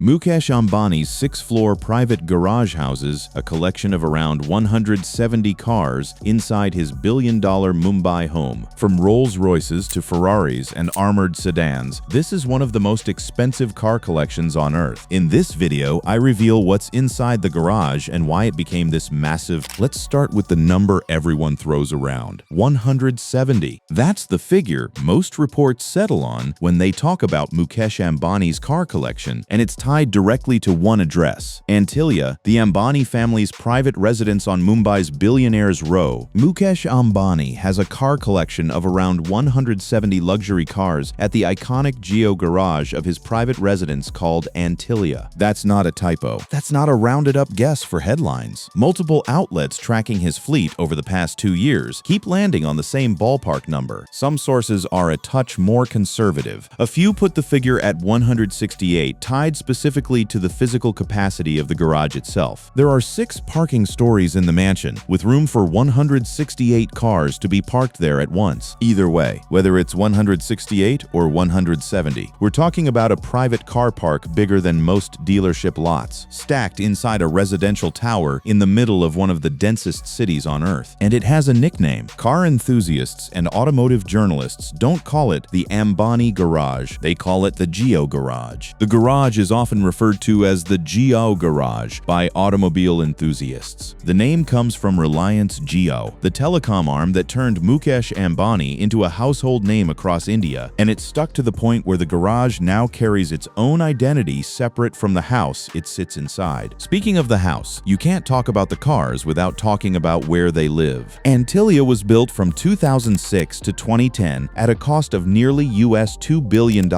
Mukesh Ambani's six-floor private garage houses a collection of around 170 cars inside his billion-dollar Mumbai home. From Rolls-Royces to Ferraris and armored sedans, this is one of the most expensive car collections on Earth. In this video, I reveal what's inside the garage and why it became this massive. Let's start with the number everyone throws around: 170. That's the figure most reports settle on when they talk about Mukesh Ambani's car collection, and it's tied directly to one address: Antilia, the Ambani family's private residence on Mumbai's Billionaires Row. Mukesh Ambani has a car collection of around 170 luxury cars at the iconic Geo garage of his private residence called Antilia. That's not a typo. That's not a rounded-up guess for headlines. Multiple outlets tracking his fleet over the past 2 years keep landing on the same ballpark number. Some sources are a touch more conservative. A few put the figure at 168, tied specifically to the physical capacity of the garage itself. There are 6 parking stories in the mansion, with room for 168 cars to be parked there at once. Either way, whether it's 168 or 170, we're talking about a private car park bigger than most dealership lots, stacked inside a residential tower in the middle of one of the densest cities on Earth. And it has a nickname. Car enthusiasts and automotive journalists don't call it the Ambani Garage, they call it the Geo Garage. The garage is often referred to as the Geo Garage by automobile enthusiasts. The name comes from Reliance Jio, the telecom arm that turned Mukesh Ambani into a household name across India, and it stuck to the point where the garage now carries its own identity separate from the house it sits inside. Speaking of the house, you can't talk about the cars without talking about where they live. Antilia was built from 2006 to 2010 at a cost of nearly US $2 billion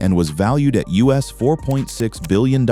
and was valued at US $4.6 billion in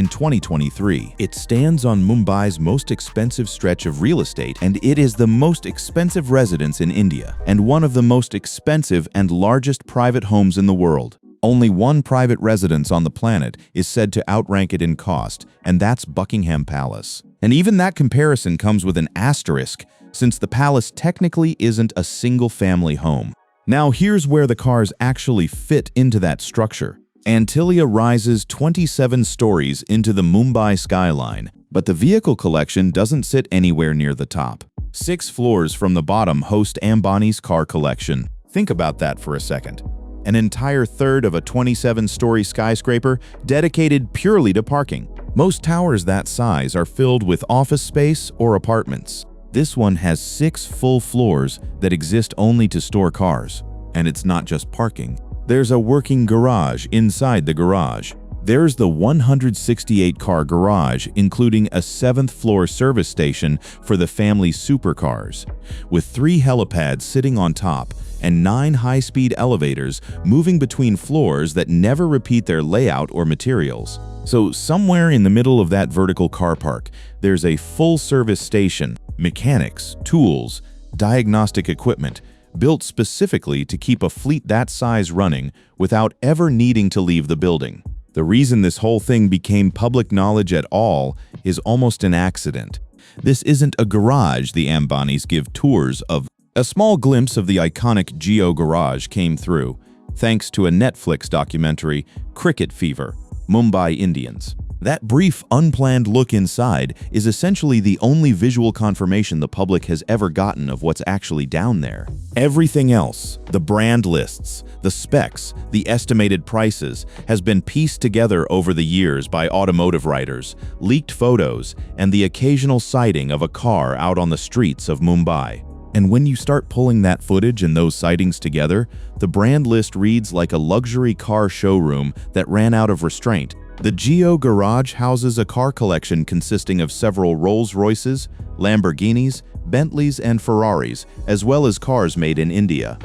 2023. It stands on Mumbai's most expensive stretch of real estate, and it is the most expensive residence in India and one of the most expensive and largest private homes in the world. Only one private residence on the planet is said to outrank it in cost, and that's Buckingham Palace. And even that comparison comes with an asterisk, since the palace technically isn't a single-family home. Now here's where the cars actually fit into that structure. Antilia rises 27 stories into the Mumbai skyline, but the vehicle collection doesn't sit anywhere near the top. 6 floors from the bottom host Ambani's car collection. Think about that for a second. An entire third of a 27-story skyscraper dedicated purely to parking. Most towers that size are filled with office space or apartments. This one has 6 full floors that exist only to store cars. And it's not just parking. There's a working garage inside the garage. There's the 168-car garage, including a 7th-floor service station for the family's supercars, with 3 helipads sitting on top and 9 high-speed elevators moving between floors that never repeat their layout or materials. So somewhere in the middle of that vertical car park, there's a full-service station, mechanics, tools, diagnostic equipment, built specifically to keep a fleet that size running without ever needing to leave the building. The reason this whole thing became public knowledge at all is almost an accident. This isn't a garage the Ambanis give tours of. A small glimpse of the iconic Geo garage came through, thanks to a Netflix documentary, Cricket Fever, Mumbai Indians. That brief, unplanned look inside is essentially the only visual confirmation the public has ever gotten of what's actually down there. Everything else, the brand lists, the specs, the estimated prices, has been pieced together over the years by automotive writers, leaked photos, and the occasional sighting of a car out on the streets of Mumbai. And when you start pulling that footage and those sightings together, the brand list reads like a luxury car showroom that ran out of restraint. The Geo garage houses a car collection consisting of several Rolls-Royces, Lamborghinis, Bentleys, and Ferraris, as well as cars made in India.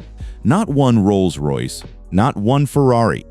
Not one Rolls-Royce, not one Ferrari.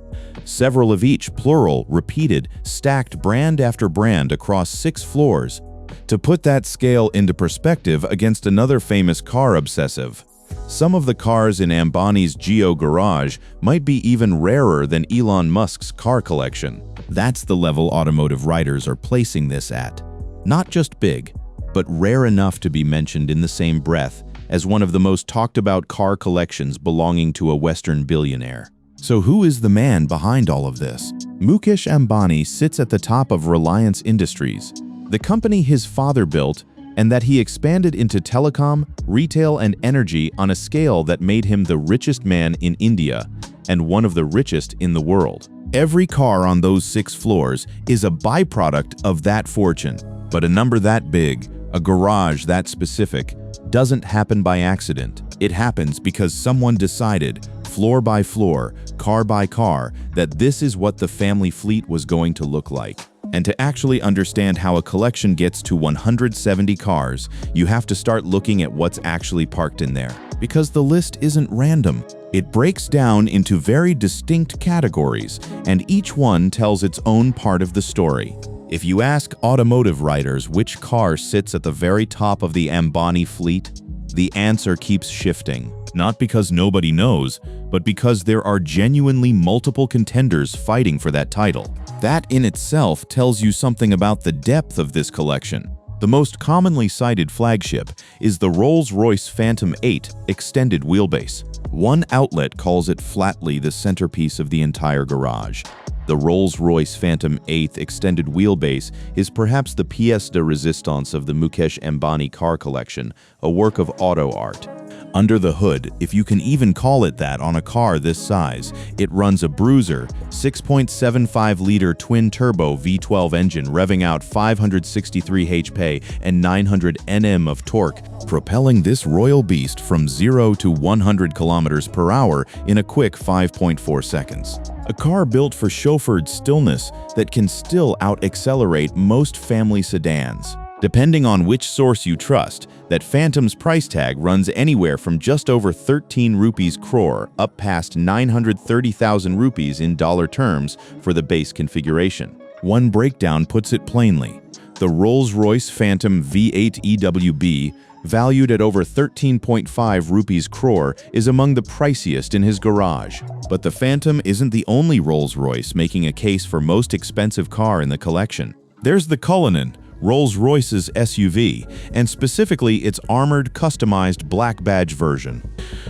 Several of each, plural, repeated, stacked brand after brand across 6 floors. To put that scale into perspective against another famous car obsessive, some of the cars in Ambani's Geo garage might be even rarer than Elon Musk's car collection. That's the level automotive writers are placing this at. Not just big, but rare enough to be mentioned in the same breath as one of the most talked about car collections belonging to a Western billionaire. So who is the man behind all of this? Mukesh Ambani sits at the top of Reliance Industries, the company his father built and that he expanded into telecom, retail, and energy on a scale that made him the richest man in India and one of the richest in the world. Every car on those 6 floors is a byproduct of that fortune. But a number that big, a garage that specific, doesn't happen by accident. It happens because someone decided, floor by floor, car by car, that this is what the family fleet was going to look like. And to actually understand how a collection gets to 170 cars, you have to start looking at what's actually parked in there. Because the list isn't random. It breaks down into very distinct categories, and each one tells its own part of the story. If you ask automotive writers which car sits at the very top of the Ambani fleet, the answer keeps shifting. Not because nobody knows, but because there are genuinely multiple contenders fighting for that title. That in itself tells you something about the depth of this collection. The most commonly cited flagship is the Rolls-Royce Phantom 8 extended wheelbase. One outlet calls it flatly the centerpiece of the entire garage. The Rolls-Royce Phantom 8 extended wheelbase is perhaps the pièce de résistance of the Mukesh Ambani car collection, a work of auto art. Under the hood, if you can even call it that on a car this size, it runs a bruiser, 6.75-liter twin-turbo V12 engine revving out 563 HP and 900 Nm of torque, propelling this royal beast from 0 to 100 km per hour in a quick 5.4 seconds. A car built for chauffeured stillness that can still out-accelerate most family sedans. Depending on which source you trust, that Phantom's price tag runs anywhere from just over 13 rupees crore up past 930,000 rupees in dollar terms for the base configuration. One breakdown puts it plainly. The Rolls-Royce Phantom V8 EWB, valued at over 13.5 rupees crore, is among the priciest in his garage. But the Phantom isn't the only Rolls-Royce making a case for most expensive car in the collection. There's the Cullinan, Rolls-Royce's SUV, and specifically its armored, customized black badge version,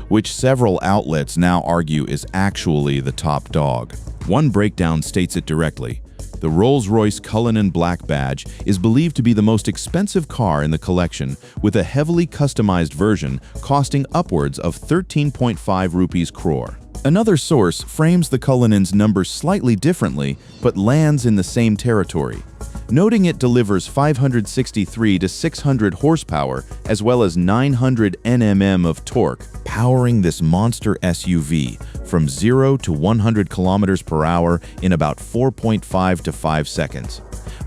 which several outlets now argue is actually the top dog. One breakdown states it directly. The Rolls-Royce Cullinan Black Badge is believed to be the most expensive car in the collection, with a heavily customized version costing upwards of 13.5 rupees crore. Another source frames the Cullinan's number slightly differently, but lands in the same territory, noting it delivers 563 to 600 horsepower as well as 900 Nm of torque, powering this monster SUV from 0 to 100 km per hour in about 4.5 to 5 seconds.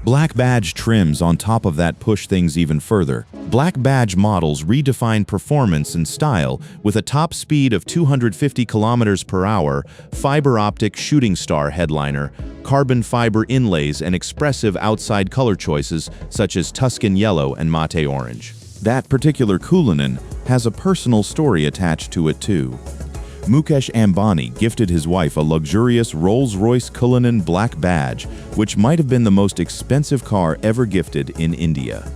Black Badge trims on top of that push things even further. Black Badge models redefine performance and style with a top speed of 250 km per hour, fiber optic shooting star headliner, carbon fiber inlays, and expressive outside color choices such as Tuscan yellow and mate orange. That particular Cullinan has a personal story attached to it too. Mukesh Ambani gifted his wife a luxurious Rolls-Royce Cullinan Black Badge, which might have been the most expensive car ever gifted in India.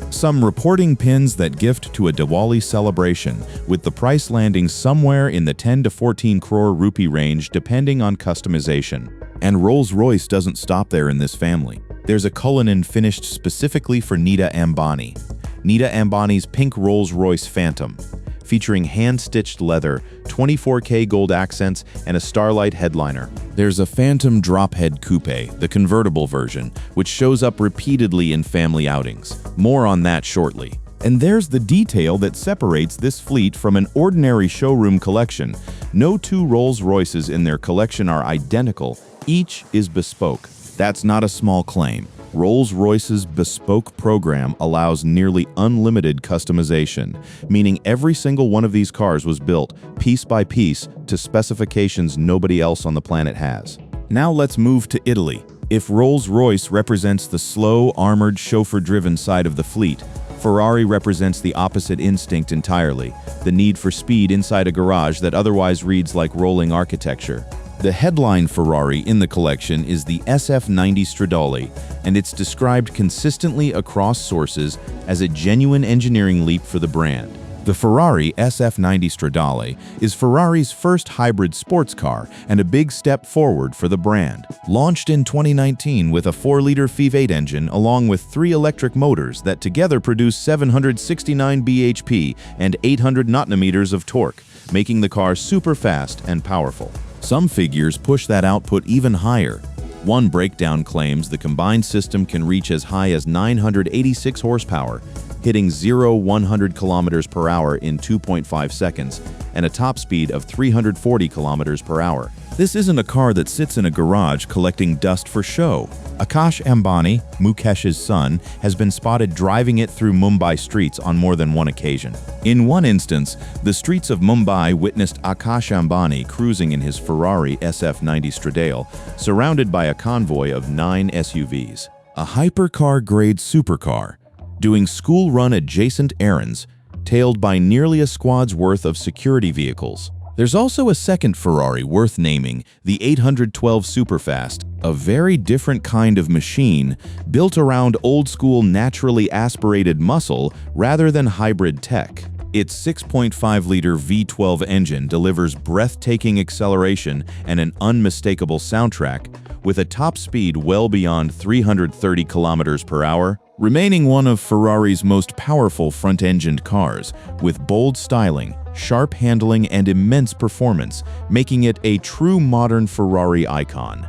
Some reporting pins that gift to a Diwali celebration, with the price landing somewhere in the 10 to 14 crore rupee range depending on customization. And Rolls-Royce doesn't stop there in this family. There's a Cullinan finished specifically for Nita Ambani. Nita Ambani's pink Rolls-Royce Phantom, featuring hand-stitched leather, 24K gold accents, and a starlight headliner. There's a Phantom Drophead Coupe, the convertible version, which shows up repeatedly in family outings. More on that shortly. And there's the detail that separates this fleet from an ordinary showroom collection. No two Rolls-Royces in their collection are identical. Each is bespoke. That's not a small claim. Rolls-Royce's bespoke program allows nearly unlimited customization, meaning every single one of these cars was built piece by piece to specifications nobody else on the planet has. Now let's move to Italy. If Rolls-Royce represents the slow, armored, chauffeur-driven side of the fleet, Ferrari represents the opposite instinct entirely, the need for speed inside a garage that otherwise reads like rolling architecture. The headline Ferrari in the collection is the SF90 Stradale, and it's described consistently across sources as a genuine engineering leap for the brand. The Ferrari SF90 Stradale is Ferrari's first hybrid sports car and a big step forward for the brand. Launched in 2019 with a 4-liter V8 engine along with 3 electric motors that together produce 769 bhp and 800 Nm of torque, making the car super fast and powerful. Some figures push that output even higher. One breakdown claims the combined system can reach as high as 986 horsepower, hitting 0-100 km/h in 2.5 seconds, and a top speed of 340 km/h. This isn't a car that sits in a garage collecting dust for show. Mukesh Ambani, Mukesh's son, has been spotted driving it through Mumbai streets on more than one occasion. In one instance, the streets of Mumbai witnessed Mukesh Ambani cruising in his Ferrari SF90 Stradale, surrounded by a convoy of 9 SUVs. A hypercar-grade supercar, doing school-run adjacent errands, tailed by nearly a squad's worth of security vehicles. There's also a second Ferrari worth naming, the 812 Superfast, a very different kind of machine built around old-school naturally aspirated muscle rather than hybrid tech. Its 6.5-liter V12 engine delivers breathtaking acceleration and an unmistakable soundtrack, with a top speed well beyond 330 km/h, remaining one of Ferrari's most powerful front-engined cars, with bold styling, sharp handling, and immense performance, making it a true modern Ferrari icon.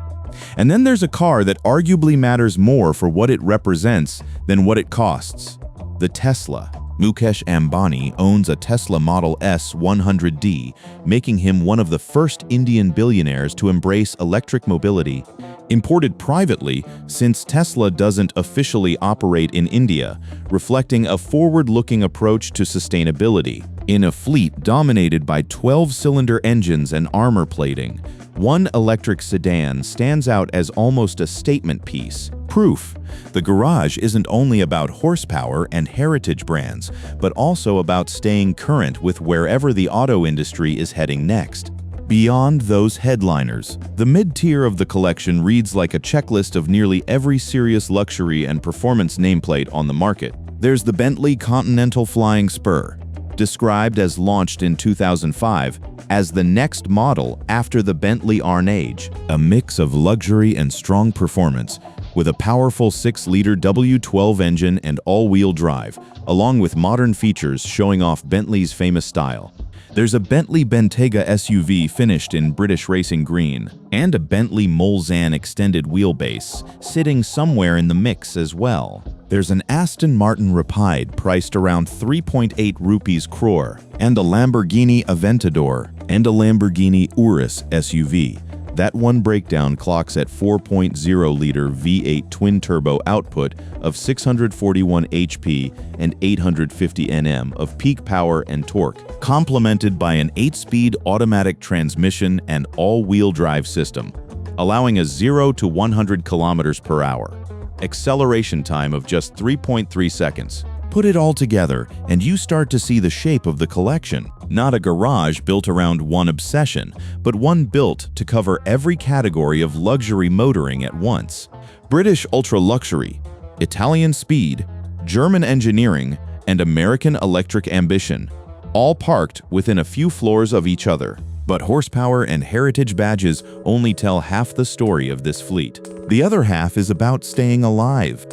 And then there's a car that arguably matters more for what it represents than what it costs: the Tesla. Mukesh Ambani owns a Tesla Model S 100D, making him one of the first Indian billionaires to embrace electric mobility. Imported privately, since Tesla doesn't officially operate in India, reflecting a forward-looking approach to sustainability. In a fleet dominated by 12-cylinder engines and armor plating, one electric sedan stands out as almost a statement piece. Proof: the garage isn't only about horsepower and heritage brands, but also about staying current with wherever the auto industry is heading next. Beyond those headliners, the mid-tier of the collection reads like a checklist of nearly every serious luxury and performance nameplate on the market. There's the Bentley Continental Flying Spur, described as launched in 2005 as the next model after the Bentley Arnage, a mix of luxury and strong performance, with a powerful 6-liter W12 engine and all-wheel drive, along with modern features showing off Bentley's famous style. There's a Bentley Bentayga SUV finished in British racing green, and a Bentley Mulsanne extended wheelbase sitting somewhere in the mix as well. There's an Aston Martin Rapide priced around 3.8 rupees crore, and a Lamborghini Aventador, and a Lamborghini Urus SUV. That one breakdown clocks at 4.0-liter V8 twin-turbo output of 641 HP and 850 Nm of peak power and torque, complemented by an 8-speed automatic transmission and all-wheel drive system, allowing a 0 to 100 km/h. Acceleration time of just 3.3 seconds. Put it all together, and you start to see the shape of the collection. Not a garage built around one obsession, but one built to cover every category of luxury motoring at once. British ultra-luxury, Italian speed, German engineering, and American electric ambition, all parked within a few floors of each other. But horsepower and heritage badges only tell half the story of this fleet. The other half is about staying alive.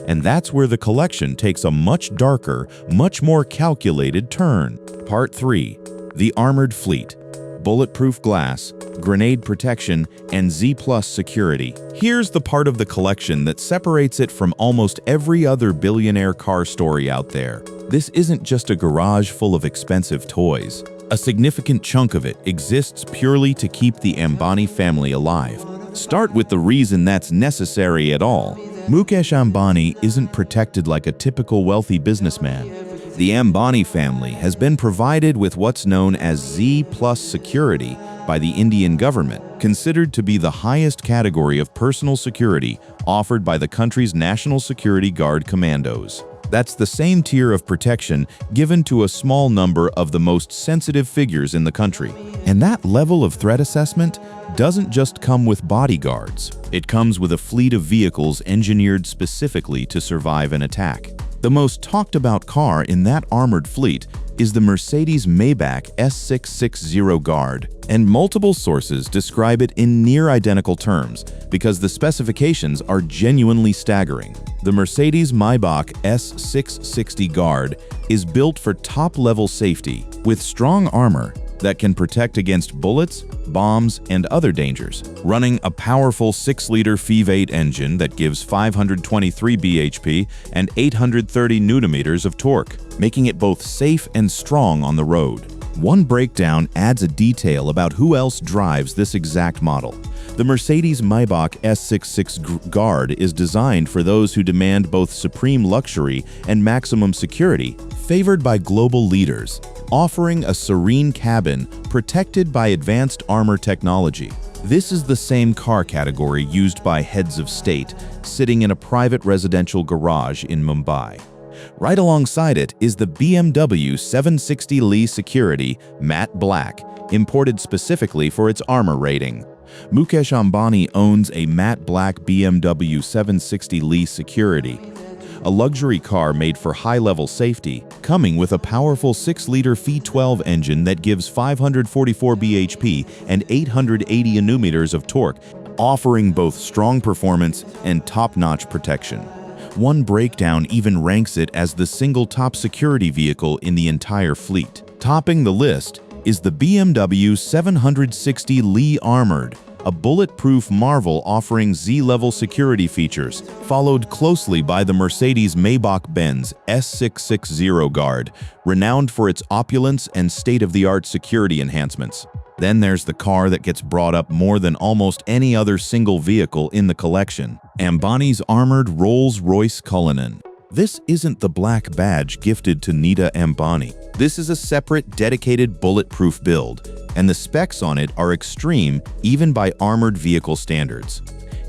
And that's where the collection takes a much darker, much more calculated turn. Part 3. The Armored Fleet. Bulletproof glass, grenade protection, and Z+ security. Here's the part of the collection that separates it from almost every other billionaire car story out there. This isn't just a garage full of expensive toys. A significant chunk of it exists purely to keep the Ambani family alive. Start with the reason that's necessary at all. Mukesh Ambani isn't protected like a typical wealthy businessman. The Ambani family has been provided with what's known as Z+ security by the Indian government, considered to be the highest category of personal security offered by the country's National Security Guard commandos. That's the same tier of protection given to a small number of the most sensitive figures in the country. And that level of threat assessment doesn't just come with bodyguards. It comes with a fleet of vehicles engineered specifically to survive an attack. The most talked about car in that armored fleet is the Mercedes-Maybach S660 Guard, and multiple sources describe it in near-identical terms because the specifications are genuinely staggering. The Mercedes-Maybach S660 Guard is built for top-level safety with strong armor that can protect against bullets, bombs, and other dangers. Running a powerful 6-liter V8 engine that gives 523 bhp and 830 Nm of torque, making it both safe and strong on the road. One breakdown adds a detail about who else drives this exact model. The Mercedes-Maybach S66 Guard is designed for those who demand both supreme luxury and maximum security, favored by global leaders, offering a serene cabin protected by advanced armor technology. This is the same car category used by heads of state sitting in a private residential garage in Mumbai. Right alongside it is the BMW 760 Li Security Matte Black, imported specifically for its armor rating. Mukesh Ambani owns a matte black BMW 760 Li Security, a luxury car made for high-level safety, coming with a powerful 6-liter V12 engine that gives 544 bhp and 880 Nm of torque, offering both strong performance and top-notch protection. One breakdown even ranks it as the single top security vehicle in the entire fleet. Topping the list is the BMW 760 Li Armored, a bulletproof marvel offering Z-level security features, followed closely by the Mercedes-Maybach-Benz S660 Guard, renowned for its opulence and state-of-the-art security enhancements. Then there's the car that gets brought up more than almost any other single vehicle in the collection, Ambani's armored Rolls-Royce Cullinan. This isn't the black badge gifted to Nita Ambani. This is a separate, dedicated bulletproof build, and the specs on it are extreme even by armored vehicle standards.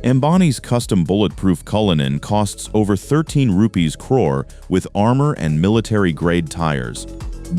Ambani's custom bulletproof Cullinan costs over 13 rupees crore with armor and military-grade tires.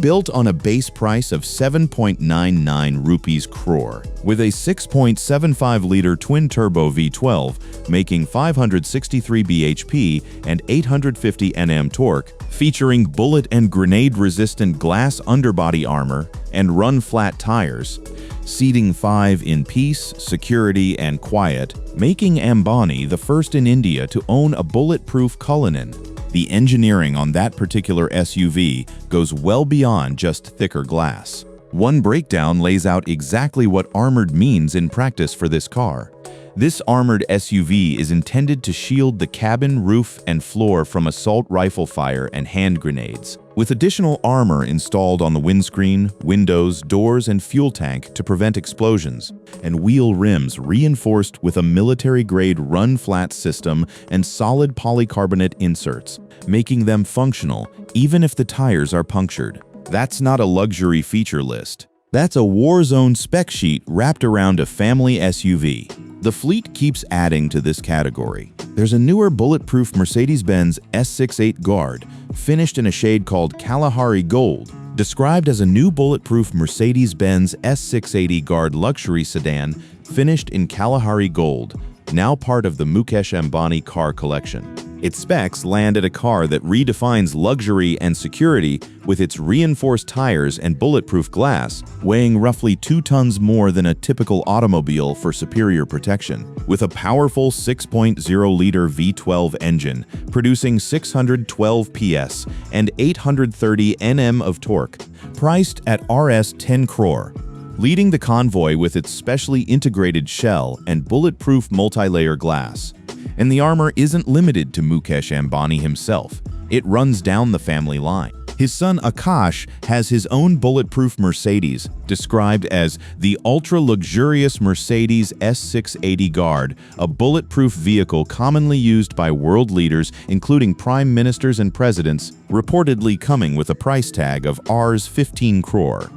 Built on a base price of 7.99 rupees crore, with a 6.75-liter twin-turbo V12 making 563 bhp and 850 Nm torque, featuring bullet and grenade-resistant glass underbody armor and run-flat tires, seating 5 in peace, security, and quiet, making Ambani the first in India to own a bulletproof Cullinan. The engineering on that particular SUV goes well beyond just thicker glass. One breakdown lays out exactly what armored means in practice for this car. This armored SUV is intended to shield the cabin, roof, and floor from assault rifle fire and hand grenades, with additional armor installed on the windscreen, windows, doors, and fuel tank to prevent explosions, and wheel rims reinforced with a military-grade run-flat system and solid polycarbonate inserts, making them functional even if the tires are punctured. That's not a luxury feature list. That's a war zone spec sheet wrapped around a family SUV. The fleet keeps adding to this category. There's a newer bulletproof Mercedes-Benz S68 Guard, finished in a shade called Kalahari Gold, described as a new bulletproof Mercedes-Benz S680 Guard luxury sedan finished in Kalahari Gold, now part of the Mukesh Ambani car collection. Its specs land at a car that redefines luxury and security with its reinforced tires and bulletproof glass, weighing roughly 2 tons more than a typical automobile for superior protection, with a powerful 6.0-liter V12 engine producing 612 PS and 830 Nm of torque, priced at Rs 10 crore. Leading the convoy with its specially integrated shell and bulletproof multi-layer glass. And the armor isn't limited to Mukesh Ambani himself. It runs down the family line. His son Akash has his own bulletproof Mercedes, described as the ultra-luxurious Mercedes S680 Guard, a bulletproof vehicle commonly used by world leaders, including prime ministers and presidents, reportedly coming with a price tag of Rs 15 crore.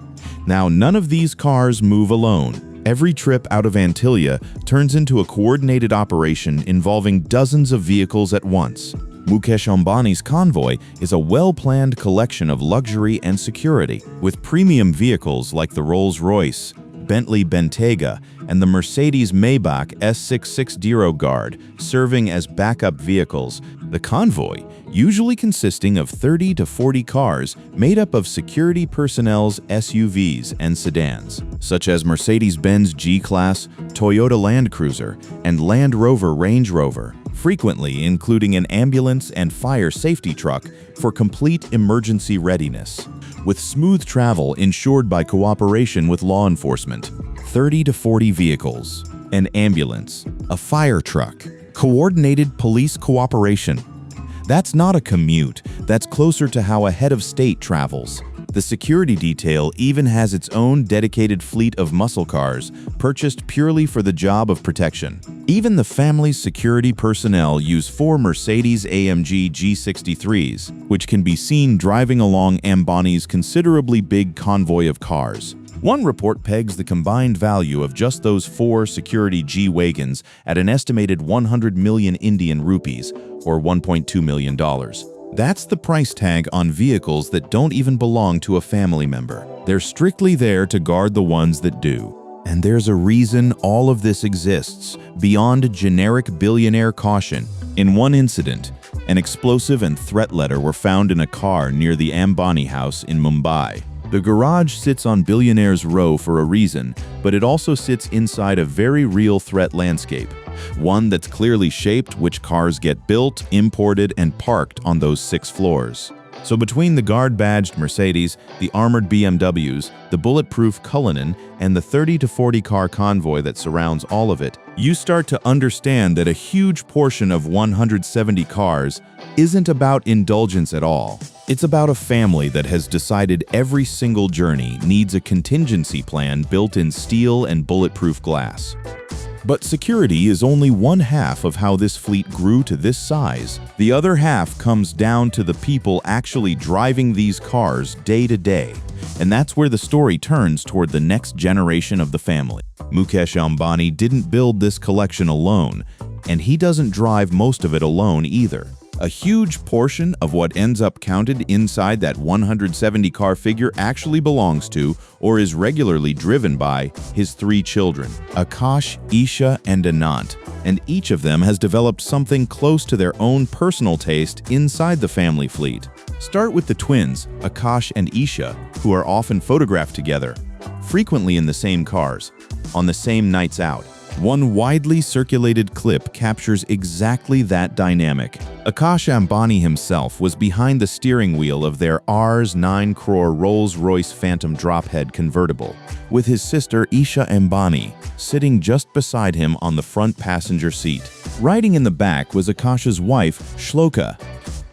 Now, none of these cars move alone. Every trip out of Antillia turns into a coordinated operation involving dozens of vehicles at once. Mukesh Ambani's convoy is a well-planned collection of luxury and security, with premium vehicles like the Rolls-Royce, Bentley Bentayga, and the Mercedes-Maybach S660 Guard, serving as backup vehicles. The convoy, usually consisting of 30 to 40 cars, made up of security personnel's SUVs and sedans, such as Mercedes-Benz G-Class, Toyota Land Cruiser, and Land Rover Range Rover, frequently including an ambulance and fire safety truck for complete emergency readiness. With smooth travel ensured by cooperation with law enforcement, 30 to 40 vehicles, an ambulance, a fire truck, coordinated police cooperation. That's not a commute, that's closer to how a head of state travels. The security detail even has its own dedicated fleet of muscle cars, purchased purely for the job of protection. Even the family's security personnel use 4 Mercedes-AMG G63s, which can be seen driving along Ambani's considerably big convoy of cars. One report pegs the combined value of just those 4 security G-Wagons at an estimated 100 million Indian rupees, or $1.2 million. That's the price tag on vehicles that don't even belong to a family member. They're strictly there to guard the ones that do. And there's a reason all of this exists, beyond generic billionaire caution. In one incident, an explosive and threat letter were found in a car near the Ambani house in Mumbai. The garage sits on Billionaires Row for a reason, but it also sits inside a very real threat landscape. One that's clearly shaped which cars get built, imported, and parked on those 6 floors. So between the guard-badged Mercedes, the armored BMWs, the bulletproof Cullinan, and the 30 to 40 car convoy that surrounds all of it, you start to understand that a huge portion of 170 cars isn't about indulgence at all. It's about a family that has decided every single journey needs a contingency plan built in steel and bulletproof glass. But security is only one half of how this fleet grew to this size. The other half comes down to the people actually driving these cars day to day. And that's where the story turns toward the next generation of the family. Mukesh Ambani didn't build this collection alone, and he doesn't drive most of it alone either. A huge portion of what ends up counted inside that 170-car figure actually belongs to, or is regularly driven by, his 3 children, Akash, Isha, and Anant, and each of them has developed something close to their own personal taste inside the family fleet. Start with the twins, Akash and Isha, who are often photographed together, frequently in the same cars, on the same nights out. One widely circulated clip captures exactly that dynamic. Mukesh Ambani himself was behind the steering wheel of their Rs 9 crore Rolls-Royce Phantom drophead convertible, with his sister Isha Ambani sitting just beside him on the front passenger seat. Riding in the back was Akash's wife, Shloka.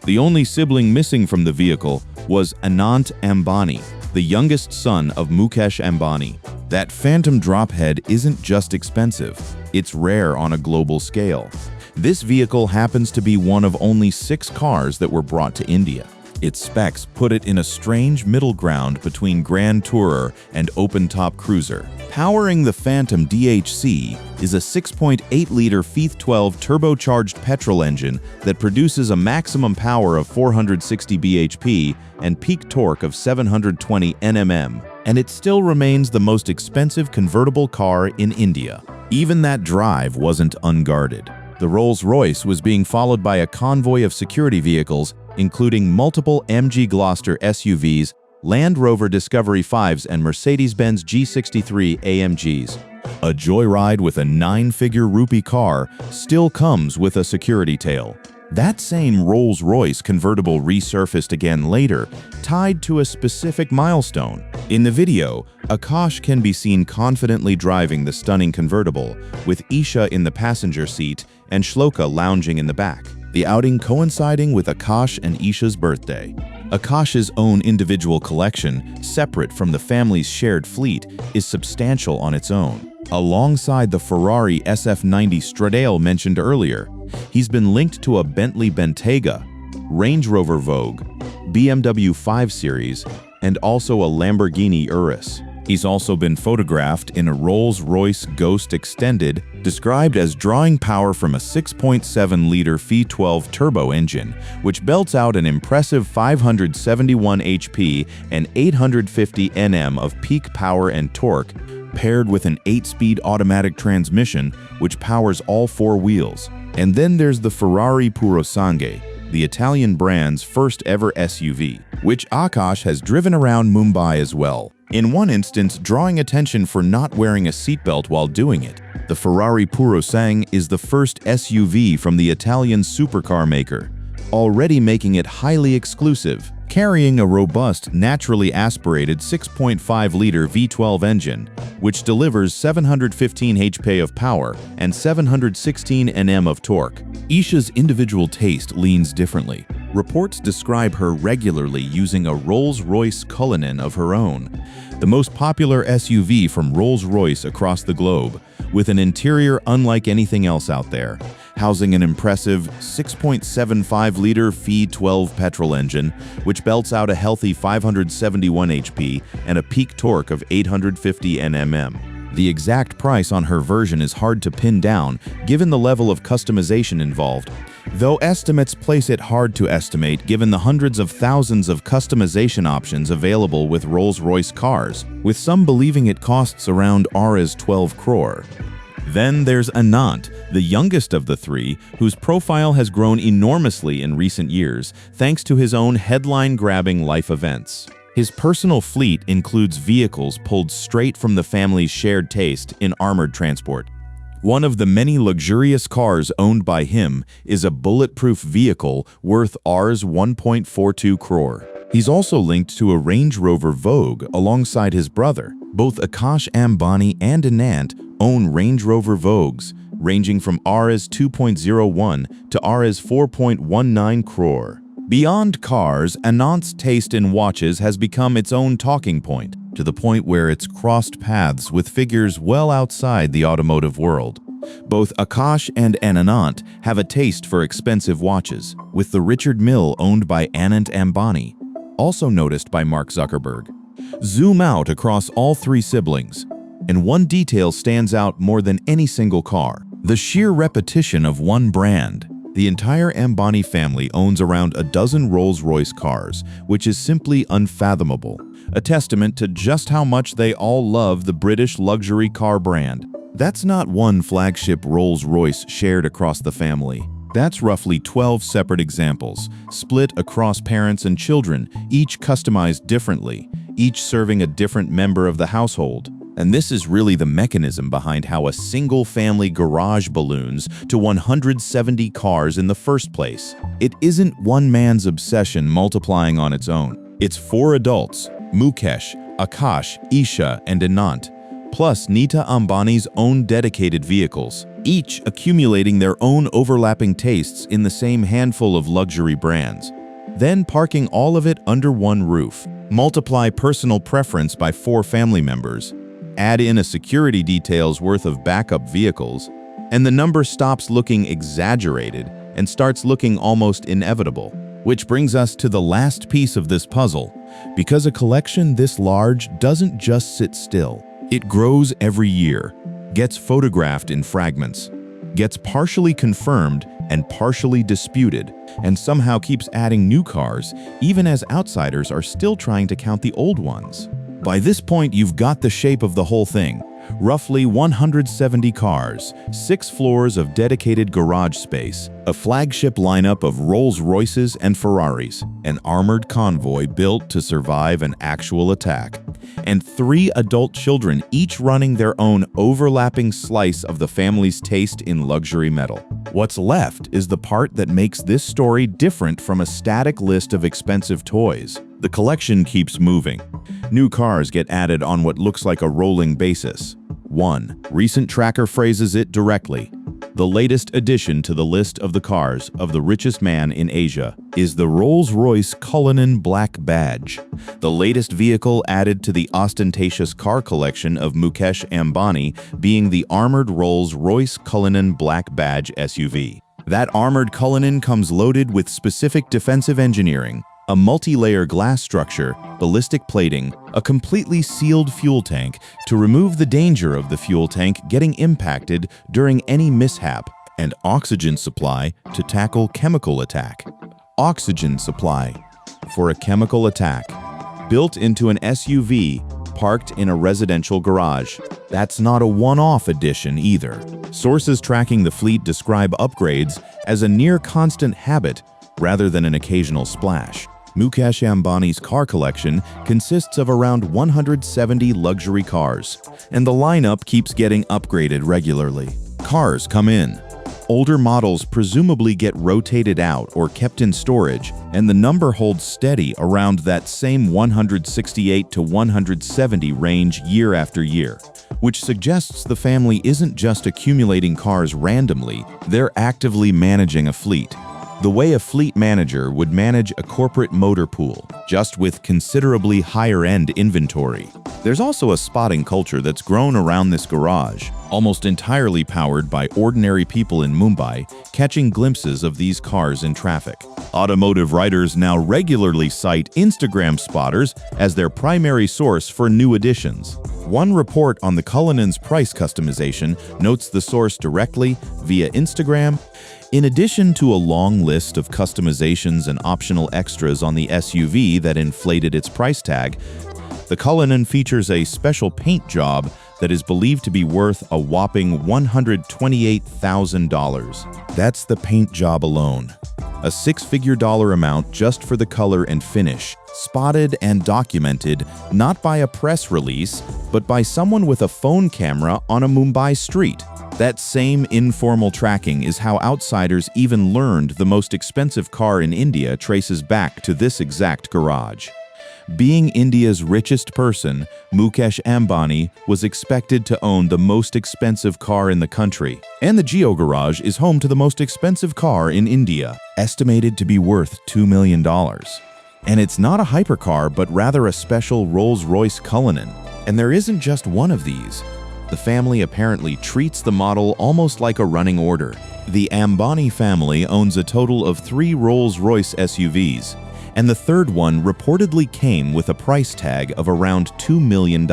The only sibling missing from the vehicle was Anant Ambani, the youngest son of Mukesh Ambani. That Phantom drophead isn't just expensive, it's rare on a global scale. This vehicle happens to be one of only 6 cars that were brought to India. Its specs put it in a strange middle ground between Grand Tourer and open-top cruiser. Powering the Phantom DHC is a 6.8-liter V12 turbocharged petrol engine that produces a maximum power of 460 bhp and peak torque of 720 Nm, and it still remains the most expensive convertible car in India. Even that drive wasn't unguarded. The Rolls-Royce was being followed by a convoy of security vehicles, including multiple MG Gloucester SUVs, Land Rover Discovery 5s, and Mercedes-Benz G63 AMGs. A joyride with a 9-figure rupee car still comes with a security tail. That same Rolls-Royce convertible resurfaced again later, tied to a specific milestone. In the video, Akash can be seen confidently driving the stunning convertible, with Isha in the passenger seat and Shloka lounging in the back. The outing coinciding with Akash and Isha's birthday. Akash's own individual collection, separate from the family's shared fleet, is substantial on its own. Alongside the Ferrari SF90 Stradale mentioned earlier, he's been linked to a Bentley Bentayga, Range Rover Vogue, BMW 5 Series, and also a Lamborghini Urus. He's also been photographed in a Rolls-Royce Ghost Extended, described as drawing power from a 6.7-liter V12 turbo engine, which belts out an impressive 571 HP and 850 Nm of peak power and torque, paired with an 8-speed automatic transmission which powers all 4 wheels. And then there's the Ferrari Purosangue, the Italian brand's first ever SUV, which Akash has driven around Mumbai as well. In one instance, drawing attention for not wearing a seatbelt while doing it. The Ferrari Purosangue is the first SUV from the Italian supercar maker, already making it highly exclusive, carrying a robust, naturally aspirated 6.5-liter V12 engine, which delivers 715 HP of power and 716 Nm of torque. Isha's individual taste leans differently. Reports describe her regularly using a Rolls-Royce Cullinan of her own, the most popular SUV from Rolls-Royce across the globe, with an interior unlike anything else out there, housing an impressive 6.75-liter V12 petrol engine, which belts out a healthy 571 HP and a peak torque of 850 Nm. The exact price on her version is hard to pin down given the level of customization involved, though estimates place it hard to estimate given the hundreds of thousands of customization options available with Rolls-Royce cars, with some believing it costs around Rs 12 crore. Then there's Anant, the youngest of the three, whose profile has grown enormously in recent years thanks to his own headline-grabbing life events. His personal fleet includes vehicles pulled straight from the family's shared taste in armored transport. One of the many luxurious cars owned by him is a bulletproof vehicle worth Rs 1.42 crore. He's also linked to a Range Rover Vogue alongside his brother. Both Mukesh Ambani and Anant own Range Rover Vogues, ranging from Rs 2.01 to Rs 4.19 crore. Beyond cars, Anant's taste in watches has become its own talking point, to the point where it's crossed paths with figures well outside the automotive world. Both Akash and Anant have a taste for expensive watches, with the Richard Mille owned by Anant Ambani, also noticed by Mark Zuckerberg. Zoom out across all 3 siblings, and one detail stands out more than any single car: the sheer repetition of one brand. The entire Ambani family owns around a dozen Rolls-Royce cars, which is simply unfathomable, a testament to just how much they all love the British luxury car brand. That's not one flagship Rolls-Royce shared across the family. That's roughly 12 separate examples, split across parents and children, each customized differently, each serving a different member of the household. And this is really the mechanism behind how a single family garage balloons to 170 cars in the first place. It isn't one man's obsession multiplying on its own. It's 4 adults: Mukesh, Akash, Isha, and Anant, plus Nita Ambani's own dedicated vehicles, each accumulating their own overlapping tastes in the same handful of luxury brands. Then parking all of it under one roof. Multiply personal preference by 4 family members. Add in a security detail's worth of backup vehicles, and the number stops looking exaggerated and starts looking almost inevitable. Which brings us to the last piece of this puzzle, because a collection this large doesn't just sit still. It grows every year, gets photographed in fragments, gets partially confirmed and partially disputed, and somehow keeps adding new cars, even as outsiders are still trying to count the old ones. By this point, you've got the shape of the whole thing. Roughly 170 cars, 6 floors of dedicated garage space, a flagship lineup of Rolls-Royces and Ferraris, an armored convoy built to survive an actual attack, and 3 adult children, each running their own overlapping slice of the family's taste in luxury metal. What's left is the part that makes this story different from a static list of expensive toys. The collection keeps moving. New cars get added on what looks like a rolling basis. One recent tracker phrases it directly. The latest addition to the list of the cars of the richest man in Asia is the Rolls-Royce Cullinan Black Badge, the latest vehicle added to the ostentatious car collection of Mukesh Ambani being the armored Rolls-Royce Cullinan Black Badge SUV. That armored Cullinan comes loaded with specific defensive engineering, a multi-layer glass structure, ballistic plating, a completely sealed fuel tank to remove the danger of the fuel tank getting impacted during any mishap, and oxygen supply to tackle chemical attack. Oxygen supply for a chemical attack, built into an SUV parked in a residential garage. That's not a one-off addition either. Sources tracking the fleet describe upgrades as a near-constant habit rather than an occasional splash. Mukesh Ambani's car collection consists of around 170 luxury cars, and the lineup keeps getting upgraded regularly. Cars come in. Older models presumably get rotated out or kept in storage, and the number holds steady around that same 168 to 170 range year after year, which suggests the family isn't just accumulating cars randomly, they're actively managing a fleet. The way a fleet manager would manage a corporate motor pool, just with considerably higher-end inventory. There's also a spotting culture that's grown around this garage, almost entirely powered by ordinary people in Mumbai, catching glimpses of these cars in traffic. Automotive writers now regularly cite Instagram spotters as their primary source for new additions. One report on the Cullinan's price customization notes the source directly via Instagram. In addition to a long list of customizations and optional extras on the SUV that inflated its price tag, the Cullinan features a special paint job that is believed to be worth a whopping $128,000. That's the paint job alone. A six-figure dollar amount just for the color and finish, spotted and documented not by a press release, but by someone with a phone camera on a Mumbai street. That same informal tracking is how outsiders even learned the most expensive car in India traces back to this exact garage. Being India's richest person, Mukesh Ambani was expected to own the most expensive car in the country. And the Geo Garage is home to the most expensive car in India, estimated to be worth $2 million. And it's not a hypercar, but rather a special Rolls-Royce Cullinan. And there isn't just one of these. The family apparently treats the model almost like a running order. The Ambani family owns a total of 3 Rolls-Royce SUVs, and the third one reportedly came with a price tag of around $2 million.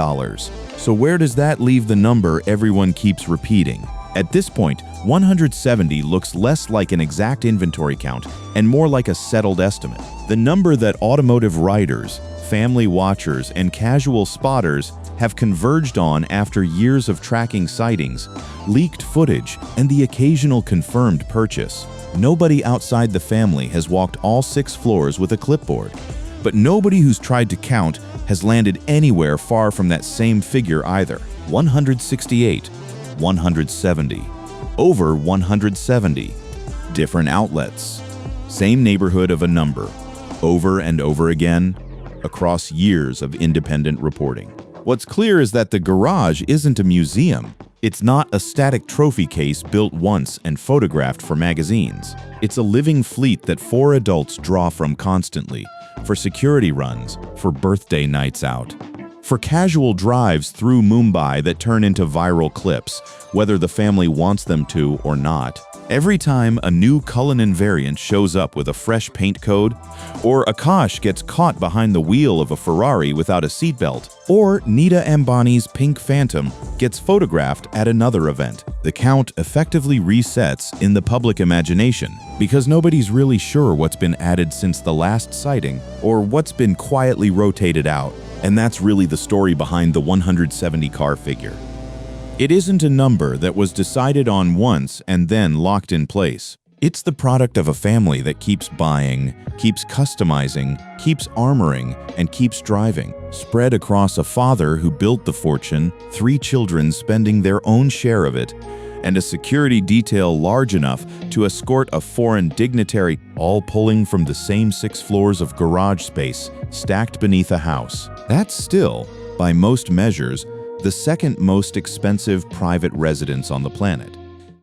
So where does that leave the number everyone keeps repeating? At this point, 170 looks less like an exact inventory count and more like a settled estimate. The number that automotive writers, family watchers, and casual spotters have converged on after years of tracking sightings, leaked footage, and the occasional confirmed purchase. Nobody outside the family has walked all 6 floors with a clipboard, but nobody who's tried to count has landed anywhere far from that same figure either. 168, 170, over 170, different outlets, same neighborhood of a number, over and over again, across years of independent reporting. What's clear is that the garage isn't a museum. It's not a static trophy case built once and photographed for magazines. It's a living fleet that 4 adults draw from constantly, for security runs, for birthday nights out, for casual drives through Mumbai that turn into viral clips, whether the family wants them to or not. Every time a new Cullinan variant shows up with a fresh paint code, or Akash gets caught behind the wheel of a Ferrari without a seatbelt, or Nita Ambani's pink Phantom gets photographed at another event, the count effectively resets in the public imagination, because nobody's really sure what's been added since the last sighting or what's been quietly rotated out. And that's really the story behind the 170 car figure. It isn't a number that was decided on once and then locked in place. It's the product of a family that keeps buying, keeps customizing, keeps armoring, and keeps driving, spread across a father who built the fortune, 3 children spending their own share of it, and a security detail large enough to escort a foreign dignitary, all pulling from the same 6 floors of garage space stacked beneath a house. That's still, by most measures, the second most expensive private residence on the planet.